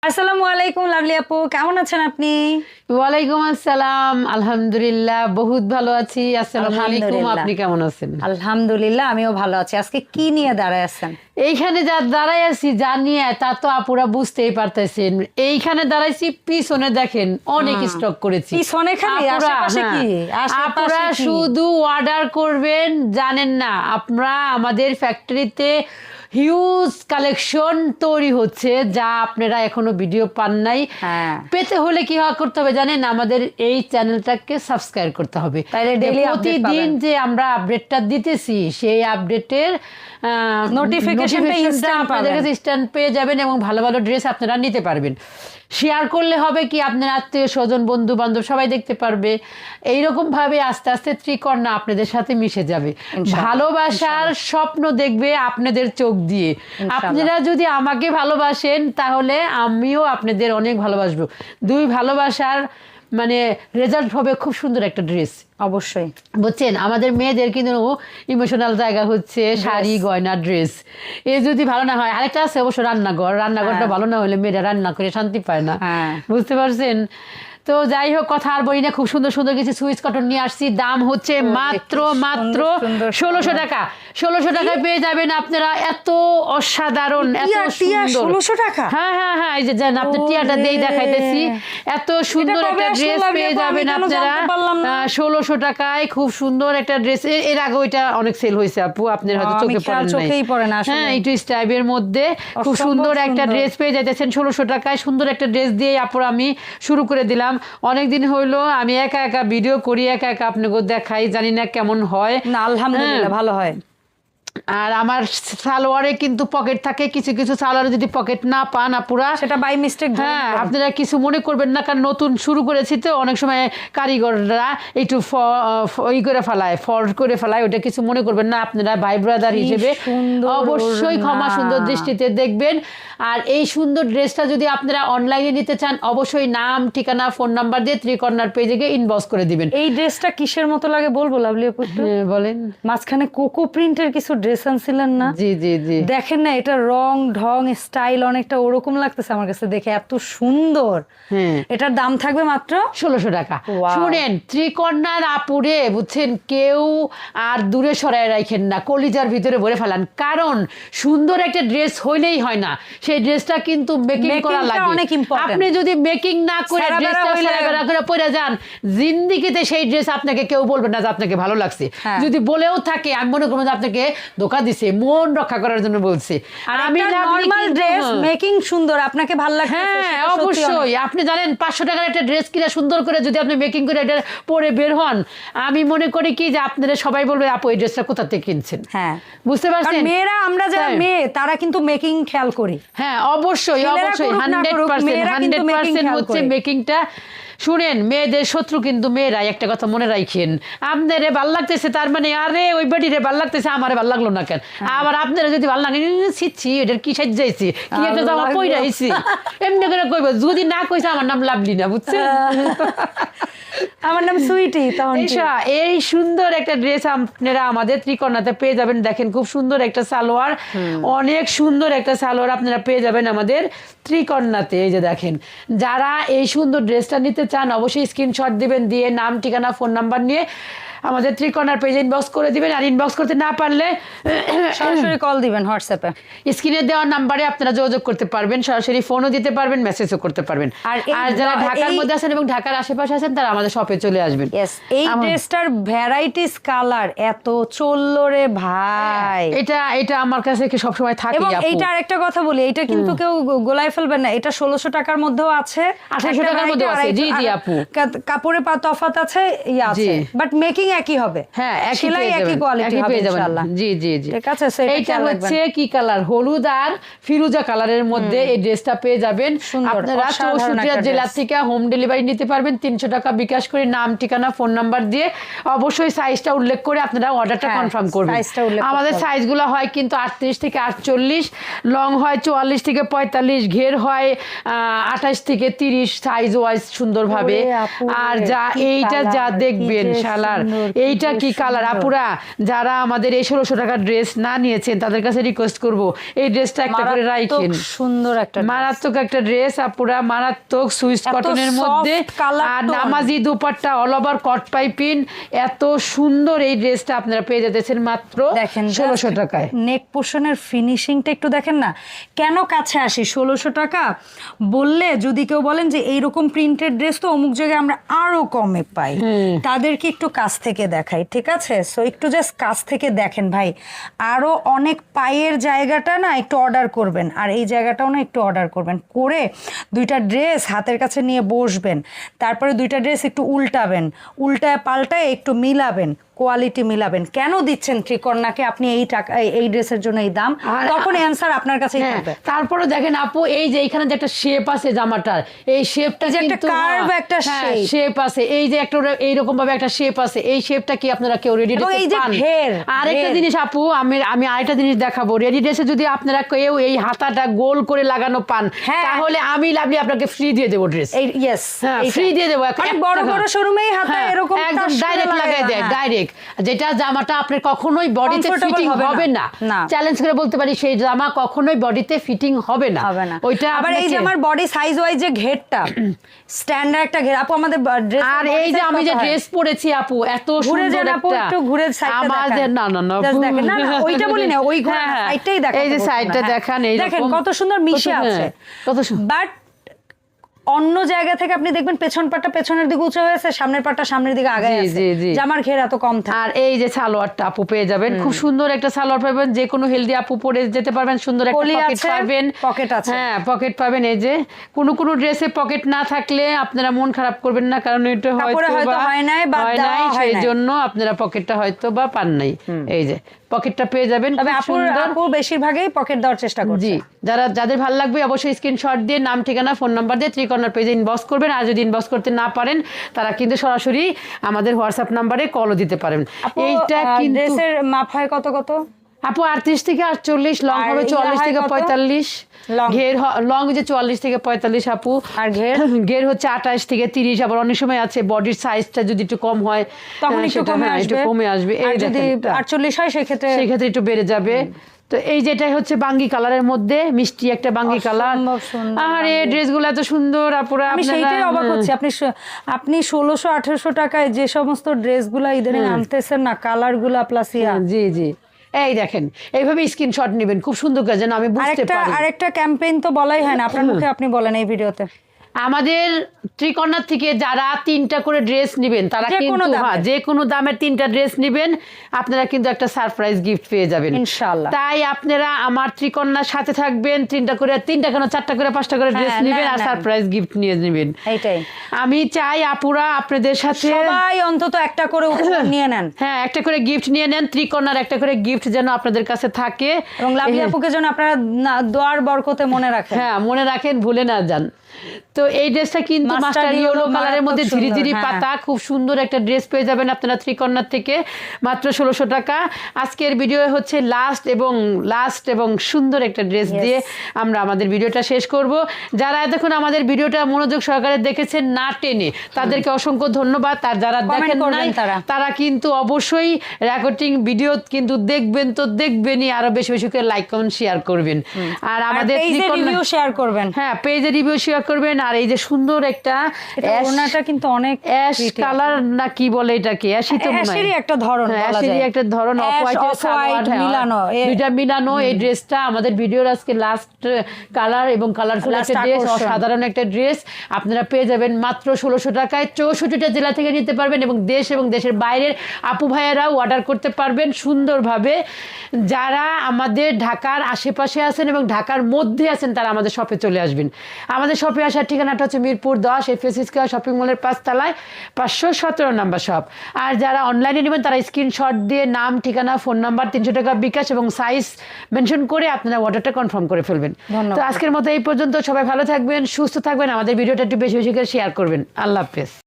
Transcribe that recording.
আসসালামু আলাইকুম লাভলি আপু, কেমন আছেন আপনি? ওয়ালাইকুম আসসালাম, আলহামদুলিল্লাহ বহুত ভালো আছি। আসসালামু আলাইকুম, আপনি কেমন আছেন? আলহামদুলিল্লাহ, আমিও ভালো আছি। আজকে কি নিয়ে দাঁড়ায় আছেন? এইখানে যা দাঁড়াই আছি জানিয়ে তা তো আপুরা বুঝতেই পারতেছেন। এইখানে দাঁড়াইছি, পিছনে দেখেন অনেক স্টক করেছি। পিছনে খালি আশেপাশে কি? আপুরা শুধু অর্ডার করবেন, জানেন না আপনারা আমাদের ফ্যাক্টরিতে হিউজ কালেকশন তৈরি হচ্ছে, যা আপনারা এখনো ভিডিও পান নাই। পেতে হলে কি করতে হবে জানেন? আমাদের এই চ্যানেলটাকে সাবস্ক্রাইব করতে হবে। প্রতিদিন যে আমরা আপডেটটা দিতেছি সেই আপডেটের নোটিফিকেশনটা আপনাদের কাছে ইনস্ট্যান্ট পেয়ে যাবেন এবং ভালো ভালো ড্রেস আপনারা নিতে পারবেন। শেয়ার করলে হবে কি, আপনার আত্মীয় স্বজন বন্ধু বান্ধব সবাই দেখতে পারবে। এইরকম ভাবে আস্তে আস্তে ত্রিকন্যা আপনাদের সাথে মিশে যাবে। ভালোবাসার স্বপ্ন দেখবে আপনাদের চোখ দিয়ে। আপনারা যদি আমাকে ভালোবাসেন তাহলে আমিও আপনাদের অনেক ভালোবাসবো। দুই ভালোবাসার মানে রেজাল্ট হবে খুব সুন্দর একটা ড্রেস। অবশ্যই বুঝছেন, আমাদের মেয়েদের কিন্তু ইমোশনাল জায়গা হচ্ছে শাড়ি গয়না ড্রেস। এ যদি ভালো না হয়, আরেকটা আছে অবশ্য রান্নাঘরটা ভালো না হলে মেয়েরা রান্না করে শান্তি পায় না। বুঝতে পারছেন? তো যাই হোক, কথা আর বলি না, খুব সুন্দর সুন্দর কিছু সুইচ কটন নিয়ে আসছি। দাম হচ্ছে মাত্র 1600 টাকা। 1600 টাকায় পেয়ে যাবেন আপনারা এত অসাধারণ, এত সুন্দর। 1600 টাকা? হ্যাঁ হ্যাঁ হ্যাঁ, এই যে আপনি টিয়াটা দিয়ে দেখাইতেছি। এত সুন্দর একটা ড্রেস পেয়ে যাবেন আপনারা 1600 টাকায়। খুব সুন্দর একটা ড্রেস। এর আগে ওইটা অনেক সেল হয়েছে আপু, আপনার হয়তো চোখেই পড়ে না। হ্যাঁ, একটু স্টাইবের মধ্যে খুব সুন্দর একটা ড্রেস পেয়ে যাইতেছেন 1600 টাকায়। সুন্দর একটা ড্রেস দিয়ে আপুর আমি শুরু করে দিলাম। অনেকদিন হইলো আমি একা একা ভিডিও করি, একা একা আপনাকে দেখাই, জানি না কেমন হয়। না, আলহামদুলিল্লাহ ভালো হয়। আর আমার সালোয়ারে কিন্তু পকেট থাকে, কিছু কিছু সালোয়ারে যদি পকেট না পান আপুরা, সেটা বাই মিস্টেক। হ্যাঁ, আপনারা কিছু মনে করবেন না, কারণ নতুন শুরু করেছি তো অনেক সময় কারিগররা একটু ফল্ট করে ফেলায়, ওটা কিছু মনে করবেন না। আপনারা ভাই ব্রাদার হিসেবে অবশ্যই ক্ষমা সুন্দর দৃষ্টিতে দেখবেন। আর এই সুন্দর ড্রেসটা যদি আপনারা অনলাইনে নিতে চান, অবশ্যই নাম ঠিকানা ফোন নাম্বার দিয়ে ত্রিকন্যার পেজে গিয়ে ইনবক্স করে দিবেন। এই ড্রেসটা কিসের মতো লাগে বলবো লাভলি আপু? বলেন। মাঝখানে কোকো প্রিন্টের কিছু ড্রেস আনছিলেন না? জি জি জি, দেখেন না, এটা রং ঢং স্টাইল অনেকটা ওরকম লাগতেছে আমার কাছে দেখে, এত সুন্দর। এটার দাম থাকবে মাত্র 1600 টাকা। শুনেন, ত্রিকন্যার আপুরে বুঝছেন, কেউ আর দূরে সরাই রাখেন না, কলিজার ভিতরে ভরে ফেলান। কারণ সুন্দর একটা ড্রেস হইলেই হয় না, সেই ড্রেসটা কিন্তু মেকিং করা লাগে। আপনি যদি মেকিং না করে ড্রেসটা পরে যান, জিন্দিগিতে সেই ড্রেস আপনাকে কেউ বলবে না যে আপনাকে ভালো লাগছে। যদি বলেও থাকে, আমি মনে করবো যে আপনাকে ধোকা দিছে, মন রক্ষা করার জন্য বলছে। আর আমি নরমাল ড্রেস মেকিং সুন্দর, আপনাকে ভালো লাগে। হ্যাঁ অবশ্যই। আপনি জানেন 500 টাকার একটা ড্রেস কিনা সুন্দর করে যদি আপনি মেকিং করে এটা পরে বের হন, আমি মনে করি কি যে আপনারা সবাই বলবে আপু এই ড্রেসটা কোথা থেকে কিনছেন। হ্যাঁ, বুঝতে পারছেন? মেয়েরা, আমরা যারা মেয়ে তারা কিন্তু মেকিং খেয়াল করি। হ্যাঁ অবশ্যই অবশ্যই, 100% হচ্ছে মেকিংটা। শুনেন, মেয়েদের শত্রু কিন্তু মেয়েরাই, একটা কথা মনে রাখেন। আপনারে ভাল লাগতেছে তার মানে আরে ওই বাড়িরে ভাল লাগতেছে, আমারে ভাল লাগলো না কেন? আবার আপনারা যদি ভাল লাগে, ছিচ্ছি এটার কি সাজাইছি, কি একটা জামা পইরাইছি, এমনি করে কইব। যদি না কইছে আমার নাম লাভলি না, বুঝছেন? আমার নাম সুইটি। এই সুন্দর একটা ড্রেস আপনারা আমাদের ত্রিকন্যাতে পেয়ে যাবেন। দেখেন খুব সুন্দর একটা সালোয়ার, অনেক সুন্দর একটা সালোয়ার আপনারা পেয়ে যাবেন আমাদের ত্রিকন্যাতে। এই যে দেখেন, যারা এই সুন্দর ড্রেসটা নিতে চান অবশ্যই স্ক্রিনশট দিবেন, দিয়ে নাম ঠিকানা ফোন নাম্বার নিয়ে আমাদের ত্রিকন্যার পেজে ইনবক্স করে দিবেন। আর ইনবক্স করতে না পারলে সরাসরি কল দিবেন হোয়াটসঅ্যাপে। স্ক্রিনে দেওয়া নাম্বারে আপনারা যোগাযোগ করতে পারবেন, সরাসরি ফোনও দিতে পারবেন, মেসেজও করতে পারবেন। আর যারা ঢাকার মধ্যে আছেন এবং ঢাকার আশেপাশে আছেন তারা আমাদের শপে চলে আসবেন। এই ড্রেসটার ভ্যারাইটিস কালার এত চললো রে ভাই, এটা আমার কাছে সবসময় থাকে। এবং এইটা আরেকটা কথা বলি, এটা কিন্তু কেউ গোলায় ফেলবেন না। এটা 1600 টাকার মধ্যেও আছে, 1800 টাকার মধ্যেও আছে। জি জি আপু, কাপড়ে তফাৎ আছে, আছে, বাট মেকিং একই হবে। হ্যাঁ, সেলাই একই কোয়ালিটি হবে ইনশাআল্লাহ। জি জি জি, ঠিক আছে। এইটা হচ্ছে কি কালার, হলুদ আর ফিরোজা কালারের মধ্যে এই ড্রেসটা পেয়ে যাবেন। আপনারা 64 জেলা থেকে হোম ডেলিভারি নিতে পারবেন। 300 টাকা বিকাশ করে করে নাম ঠিকানা ফোন নাম্বার দিয়ে অবশ্যই সাইজটা উল্লেখ করে আপনারা অর্ডারটা কনফার্ম করবেন। আমাদের সাইজগুলো হয় কিন্তু 38 থেকে 48, লং হয় 44 থেকে 45, ঘের হয় 28 থেকে 30 সাইজ ওয়াইজ সুন্দরভাবে। আর যা এইটা যা দেখবেন শালার, এইটা কি কালার আপুরা, যারা আমাদের এই 1600 টাকার ড্রেস না নিয়েছেন তাদের কাছে রিকোয়েস্ট করব এই ড্রেসটা একটা করে রাখেন। সুন্দর একটা মারাত্মক একটা ড্রেস আপুরা, মারাত্মক সুইস কটনের মধ্যে, আর নামাজি দুপাট্টা অল ওভার কট পাইপিং, এত সুন্দর এই ড্রেসটা আপনারা পেয়ে যেতেছেন মাত্র 1600 টাকায়। নেক পোর্শনের ফিনিশিংটা একটু দেখেন না, কেন কাছে আসি 1600 টাকা বললে যদি কেউ বলেন যে এইরকম প্রিন্টেড ড্রেস তো অমুক জায়গায় আমরা আরো কমে পাই, তাদেরকে একটু কাছ থেকে দেখাই, ঠিক আছে? সো একটু জাস্ট কাছ থেকে দেখেন ভাই, আরো অনেক পায়ের জায়গাটা না একটু অর্ডার করবেন, আর এই জায়গাটাও না একটু অর্ডার করবেন, করে দুইটা ড্রেস হাতের কাছে নিয়ে বসবেন, তারপরে দুইটা ড্রেস একটু উল্টাবেন, উল্টায় পাল্টায় একটু মিলাবেন, কোয়ালিটি মিলাবেন। কেন দিচ্ছেন ত্রিকন্যাকে আপনি এই টাকা এই ড্রেসের জন্য এই দাম, তখন অ্যানসার আপনার কাছেই থাকবে। তারপরে দেখেন আপু, এই যে এখানে যে একটা শেপ আছে জামাটার, এই শেপটা যে একটা কার্ভ, একটা শেপ আছে, এই যে একটা এইরকম ভাবে একটা শেপ আছে, এই শেপটা কি আপনারা কেউ রেডি ড্রেসে পান? আরেকটা জিনিস আপু, আমি আরেকটা জিনিস দেখাবো, রেডি ড্রেসে যদি আপনারা কেউ এই হাতাটা গোল করে লাগানো পান, তাহলে আমি লাভলি আপনাকে ফ্রি দিয়ে দেবো ড্রেস। ইয়েস, ফ্রি দিয়ে দেবো। বড় বড় শোরুমেই হাতা এরকম একদম ডাইরেক্ট লাগাই দেয়, ডাইরেক্ট, যেটা জামাটা আপনার কখনোই বডিতে ফিটিং হবে না। চ্যালেঞ্জ করে বলতে পারি, সেই জামা কখনোই বডিতে ফিটিং হবে না। ওইটা আবার এই যে আমার বডি সাইজ ওয়াইজ যে ঘেরটা স্ট্যান্ডার্ড একটা ঘের আপু আমাদের ড্রেস, আর এই যে আমি যে ড্রেস পরেছি আপু, এত সুন্দর একটা, একটু ঘুরে সাইডটা আমাদের না ওইটা বলি না, ওই সাইডটাই দেখেন, এই যে সাইডটা দেখান, এই দেখেন কত সুন্দর মিশে আছে, কত সুন্দর। বাট অন্য জায়গা থেকে আপনি দেখবেন পেছন পাটটা পেছনের দিকে উঁচু হয়েছে, সামনের পাটটা সামনের দিকে আগায় আছে, জামার ঘের এত কম থাকে। আর এই যে সালোয়ারটা আপু পেয়ে যাবেন, খুব সুন্দর একটা সালোয়ার পাবেন, যে কোনো হেলদি আপু পরে যেতে পারবেন, সুন্দর একটা পকেট পাবেন, পকেট আছে, হ্যাঁ পকেট পাবেন। এই যে কোনো ড্রেসে পকেট না থাকলে আপনারা মন খারাপ করবেন না, কারণ এটা হয়তো হয় নাই, সেই জন্য আপনারা পকেটটা হয়তো বা পান নাই। এই যে পকেটটা পেয়ে যাবেন, তবে আপু বেশিরভাগই পকেট দেওয়ার চেষ্টা করছে। জি, যাদের ভালো লাগবে অবশ্যই স্ক্রিনশট দিয়ে নাম ঠিকানা ফোন নাম্বার দিয়ে ত্রিকর্ণার পেজে ইনবক্স করবেন। আর যদি ইনবক্স করতে না পারেন তারা কিন্তু সরাসরি আমাদের হোয়াটসঅ্যাপ নাম্বারে কলও দিতে পারেন। এইটা কিন্তু ড্রেসের মাপ হয় কত আপু? 38 থেকে 48, লং হবে 44 থেকে 45, ঘের লং যে 44 থেকে 45 আপু, আর ঘের হচ্ছে 28 থেকে 30। আবার অনেক সময় আছে বডির সাইজটা যদি একটু কম হয় তখন একটু কমে আসবে, এই যদি 48 হয় সেক্ষেত্রে একটু বেড়ে যাবে। তো এই যেটাই হচ্ছে বাঙ্গি কালারের মধ্যে মিষ্টি একটা বাঙ্গি কালার, আর এই ড্রেসগুলো এত সুন্দর আপুরা, আমি সেইটাই অবাক হচ্ছি, আপনি 1600-1800 টাকায় যে সমস্ত ড্রেসগুলো ইদানিং আনতেছেন না, কালারগুলো প্লাস জি জি, এই দেখেন এইভাবে স্ক্রিনশট নেবেন, খুব সুন্দর কাজ, যেন আমি বুঝতে পারি। আরেকটা ক্যাম্পেইন তো বলাই হয় না, আপনার মুখে আপনি বলেন এই ভিডিওতে। আমাদের ত্রিকর্ণার থেকে যারা 3টা করে ড্রেস নেবেন, তারা কিন্তু যে কোনো দামের 3টা ড্রেস নেবেন, আপনারা কিন্তু একটা সারপ্রাইজ গিফট পেয়ে যাবেন ইনশাআল্লাহ। তাই আপনারা আমার ত্রিকর্ণার সাথে থাকবেন, 3টা কেন 4টা করে 5টা করে ড্রেস নেবেন, আর সারপ্রাইজ গিফট নিয়ে নেবেন। এইটাই আমি চাই আপুরা আপনাদের সাথে সবাই অন্তত একটা করে উপহার নিয়ে নেন, হ্যাঁ একটা করে গিফট নিয়ে নেন, ত্রিকর্ণার একটা করে গিফট যেন আপনাদের কাছে থাকে, এবং লাভলি আপুকে যেন আপনারা দোয়ার বরকতে মনে রাখেন, হ্যাঁ মনে রাখেন, ভুলে না যান। তো এই ড্রেসটা কিন্তু মাস্টার ইয়েলো কালারের মধ্যে ঝিরিঝিরি পাতা, খুব সুন্দর একটা ড্রেস পেয়ে যাবেন আপনারা ত্রিকর্ণার থেকে মাত্র 1600 টাকা। আজকের ভিডিও হচ্ছে লাস্ট এবং সুন্দর একটা ড্রেস দিয়ে আমরা আমাদের ভিডিওটা শেষ করব। যারা এতক্ষণ আমাদের ভিডিওটা মনোযোগ সহকারে দেখেছেন না টেনে, তাদেরকে অসংখ্য ধন্যবাদ। আর যারা দেখেন নাই তারা কিন্তু অবশ্যই রেকর্ডিং ভিডিও কিন্তু দেখবেন, তো দেখবেনই, আরো বেশি বেশি করে লাইক কমেন্ট শেয়ার করবেন, আর আমাদের রিভিউ শেয়ার করবেন, হ্যাঁ পেজে রিভিউ শেয়ার করবেন। আর এই যে সুন্দর একটা ওড়নাটা কিন্তু অনেক অ্যাশ কালার না কি বলে এটাকে, অ্যাশই তো মনে হয়, অ্যাশেরই একটা ধরন, অ্যাশেরই একটা ধরন, অফ হোয়াইট মিলানো, দুইটা মিলানো এই ড্রেসটা আমাদের ভিডিওর আজকে লাস্ট কালার এবং কালারফুল একটা ড্রেস, অসাধারণ একটা ড্রেস আপনারা পেয়ে যাবেন মাত্র 1600 টাকায়। 64টা জেলা থেকে নিতে পারবেন এবং দেশের বাইরের আপু ভাইয়েরাও অর্ডার করতে পারবেন সুন্দরভাবে। যারা আমাদের ঢাকার আশেপাশে আছেন এবং ঢাকার মধ্যে আছেন তারা আমাদের শপে চলে আসবেন। আমাদের শপে আসার ঠিকানাটা হচ্ছে মিরপুর 10 এফএস স্কয়ার শপিং মলের 5 তলায় 517 নম্বর শপ। আর যারা অনলাইনে নেবেন তারা স্ক্রিনশট দিয়ে নাম ঠিকানা ফোন নাম্বার 300 টাকা বিকাশ এবং সাইজ মেনশন করে আপনারা অর্ডারটা কনফার্ম করে ফেলবেন। তো আজকের মতো এই পর্যন্ত, সবাই ভালো থাকবেন, সুস্থ থাকবেন, আমাদের ভিডিওটা একটু বেশি বেশি করে শেয়ার করবেন। আল্লাহ হাফেজ।